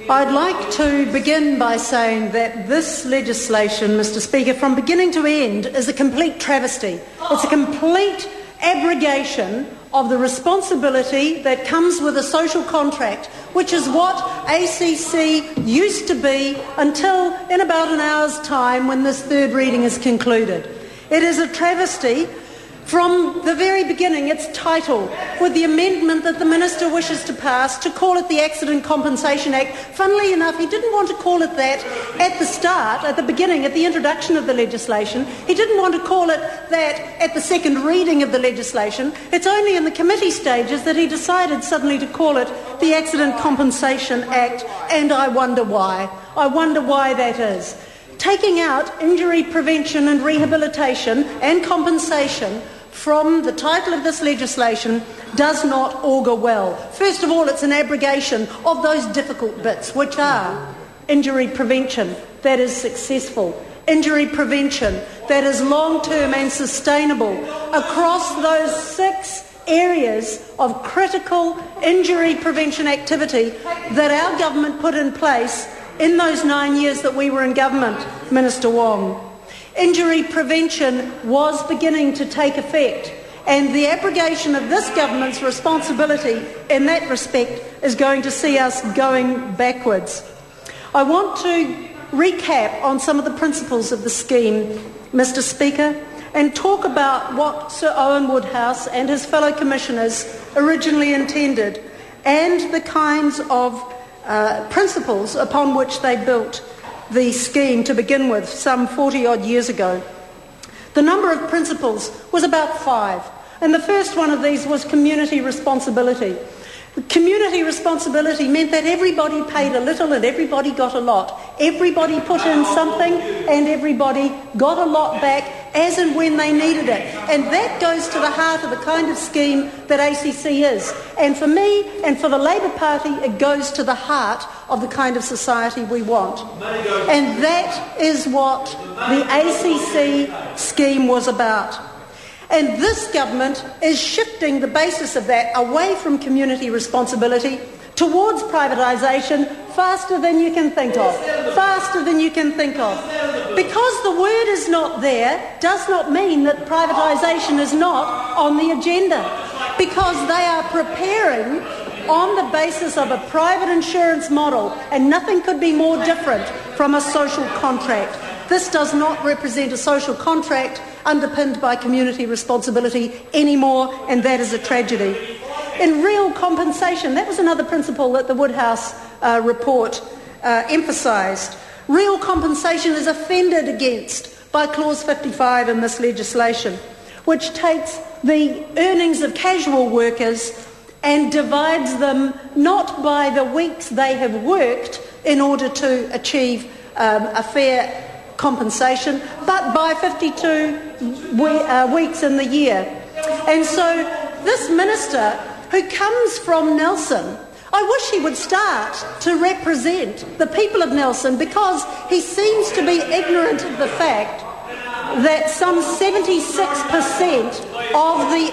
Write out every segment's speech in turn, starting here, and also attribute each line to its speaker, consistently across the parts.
Speaker 1: I'd like to begin by saying that this legislation, Mr. Speaker, from beginning to end, is a complete travesty. It's a complete abrogation of the responsibility that comes with a social contract, which is what ACC used to be until in about an hour's time when this third reading is concluded. It is a travesty from the very beginning. Its title, with the amendment that the Minister wishes to pass to call it the Accident Compensation Act. Funnily enough, he didn't want to call it that at the start, at the beginning, at the introduction of the legislation. He didn't want to call it that at the second reading of the legislation. It's only in the committee stages that he decided suddenly to call it the Accident Compensation Act, and I wonder why. I wonder why that is. Taking out injury prevention and rehabilitation and compensation from the title of this legislation does not augur well. First of all, it's an abrogation of those difficult bits, which are injury prevention that is successful, injury prevention that is long-term and sustainable across those 6 areas of critical injury prevention activity that our government put in place in those 9 years that we were in government, Minister Wong. Injury prevention was beginning to take effect, and the abrogation of this government's responsibility in that respect is going to see us going backwards. I want to recap on some of the principles of the scheme, Mr. Speaker, and talk about what Sir Owen Woodhouse and his fellow commissioners originally intended and the kinds of principles upon which they built the scheme to begin with some 40-odd years ago. The number of principles was about 5, and the first one of these was community responsibility. Community responsibility meant that everybody paid a little and everybody got a lot. Everybody put in something and everybody got a lot back as and when they needed it. And that goes to the heart of the kind of scheme that ACC is. And for me and for the Labour Party, it goes to the heart of the kind of society we want. And that is what the ACC scheme was about. And this government is shifting the basis of that away from community responsibility towards privatisation faster than you can think of. Faster than you can think of. Because the word is not there does not mean that privatisation is not on the agenda. Because they are preparing on the basis of a private insurance model, and nothing could be more different from a social contract. This does not represent a social contract underpinned by community responsibility anymore, and that is a tragedy. In real compensation, that was another principle that the Woodhouse report emphasised. Real compensation is offended against by Clause 55 in this legislation, which takes the earnings of casual workers and divides them not by the weeks they have worked in order to achieve a fair compensation, but by 52 weeks in the year. And so this minister, who comes from Nelson, I wish he would start to represent the people of Nelson, because he seems to be ignorant of the fact that some 76% of the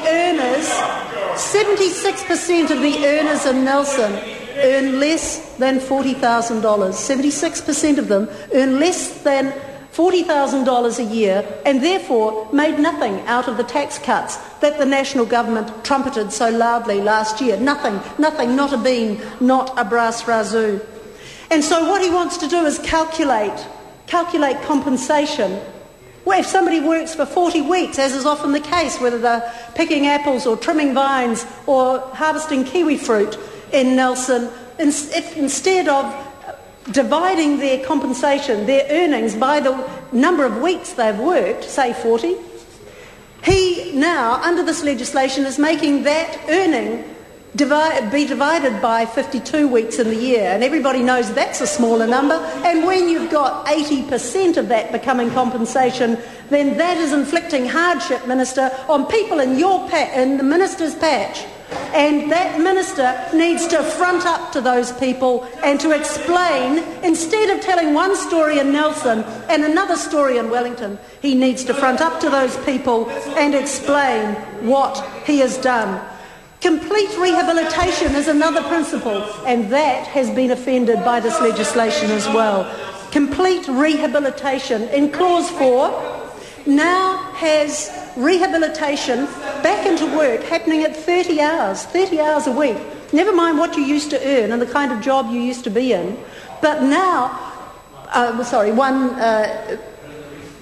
Speaker 1: earners in Nelson earn less than $40,000. 76% of them earn less than $40,000 a year, and therefore made nothing out of the tax cuts that the national government trumpeted so loudly last year. Nothing, not a bean, not a brass razoo. And so what he wants to do is calculate compensation. Well, if somebody works for 40 weeks, as is often the case, whether they're picking apples or trimming vines or harvesting kiwi fruit in Nelson, if instead of dividing their compensation, their earnings, by the number of weeks they've worked, say 40, he now, under this legislation, is making that earning be divided by 52 weeks in the year, and everybody knows that's a smaller number. And when you've got 80% of that becoming compensation, then that is inflicting hardship, Minister, on people in in the minister's patch. And that minister needs to front up to those people and to explain, instead of telling one story in Nelson and another story in Wellington, he needs to front up to those people and explain what he has done. Complete rehabilitation is another principle, and that has been offended by this legislation as well. Complete rehabilitation in Clause 4 now has rehabilitation back into work happening at 30 hours a week. Never mind what you used to earn and the kind of job you used to be in, but now, I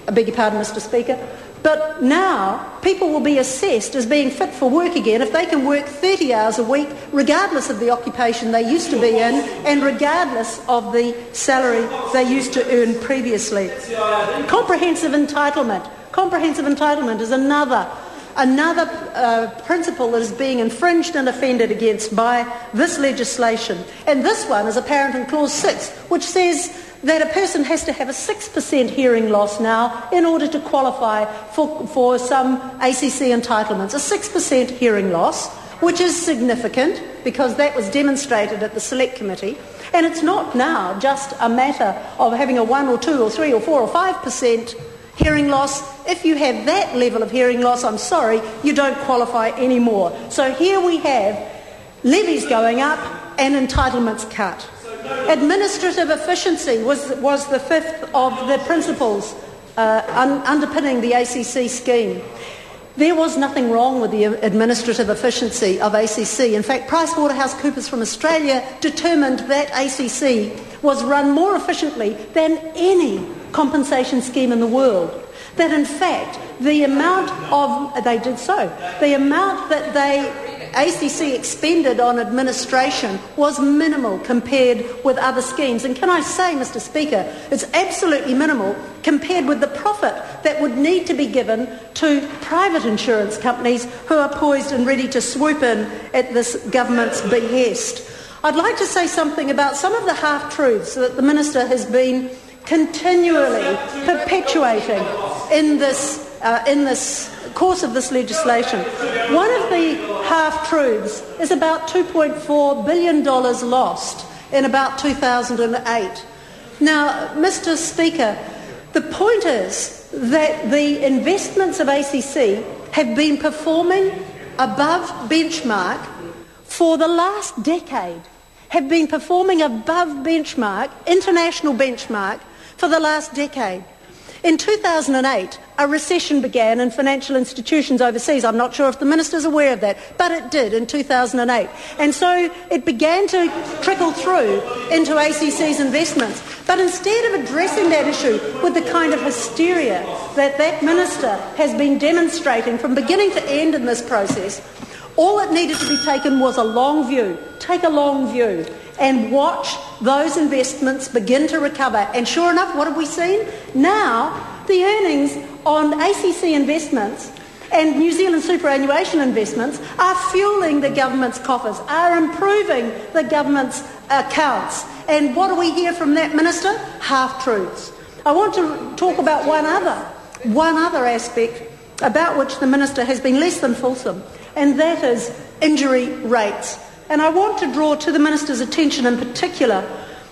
Speaker 1: beg your pardon, Mr. Speaker, but now people will be assessed as being fit for work again if they can work 30 hours a week, regardless of the occupation they used to be in and regardless of the salary they used to earn previously. Comprehensive entitlement. Comprehensive entitlement is another principle that is being infringed and offended against by this legislation. And this one is apparent in Clause 6, which says that a person has to have a 6% hearing loss now in order to qualify for some ACC entitlements. A 6% hearing loss, which is significant because that was demonstrated at the Select Committee. And it's not now just a matter of having a 1 or 2 or 3 or 4 or 5% hearing loss. If you have that level of hearing loss, I'm sorry, you don't qualify anymore. So here we have levies going up and entitlements cut. Administrative efficiency was the fifth of the principles underpinning the ACC scheme. There was nothing wrong with the administrative efficiency of ACC. In fact, PricewaterhouseCoopers from Australia determined that ACC was run more efficiently than any compensation scheme in the world. That in fact, the amount that ACC expended on administration was minimal compared with other schemes. And can I say, Mr. Speaker, it's absolutely minimal compared with the profit that would need to be given to private insurance companies who are poised and ready to swoop in at this government's behest. I'd like to say something about some of the half-truths that the Minister has been continually perpetuating in this course of this legislation. One of the half-truths is about $2.4 billion lost in about 2008. Now, Mr. Speaker, the point is that the investments of ACC have been performing above benchmark for the last decade, have been performing above benchmark, international benchmark, for the last decade. In 2008, a recession began in financial institutions overseas. I'm not sure if the Minister's aware of that, but it did in 2008. And so it began to trickle through into ACC's investments. But instead of addressing that issue with the kind of hysteria that Minister has been demonstrating from beginning to end in this process, all that needed to be taken was a long view. Take a long view and watch those investments begin to recover. And sure enough, what have we seen? Now, the earnings on ACC investments and New Zealand superannuation investments are fueling the government's coffers, are improving the government's accounts. And what do we hear from that Minister? Half-truths. I want to talk about one other aspect about which the Minister has been less than fulsome, and that is injury rates. And I want to draw to the Minister's attention in particular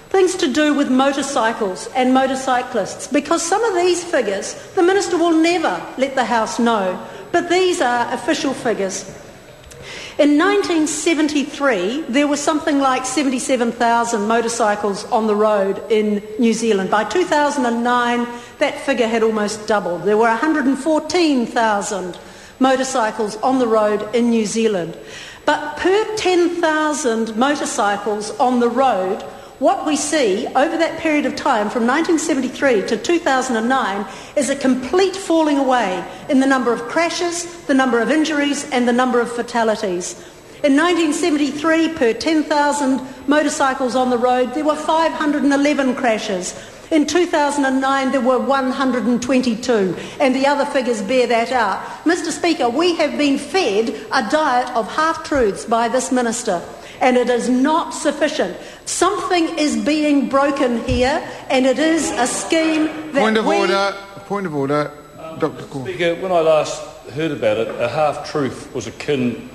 Speaker 1: things to do with motorcycles and motorcyclists, because some of these figures the Minister will never let the House know, but these are official figures. In 1973, there was something like 77,000 motorcycles on the road in New Zealand. By 2009, that figure had almost doubled. There were 114,000 motorcycles on the road in New Zealand. But per 10,000 motorcycles on the road, what we see over that period of time from 1973 to 2009 is a complete falling away in the number of crashes, the number of injuries and the number of fatalities. In 1973, per 10,000 motorcycles on the road, there were 511 crashes. In 2009, there were 122, and the other figures bear that out. Mr. Speaker, we have been fed a diet of half-truths by this Minister, and it is not sufficient. Something is being broken here, and it is a scheme that
Speaker 2: Point of order. Dr.
Speaker 3: Speaker, when I last heard about it, a half-truth was akin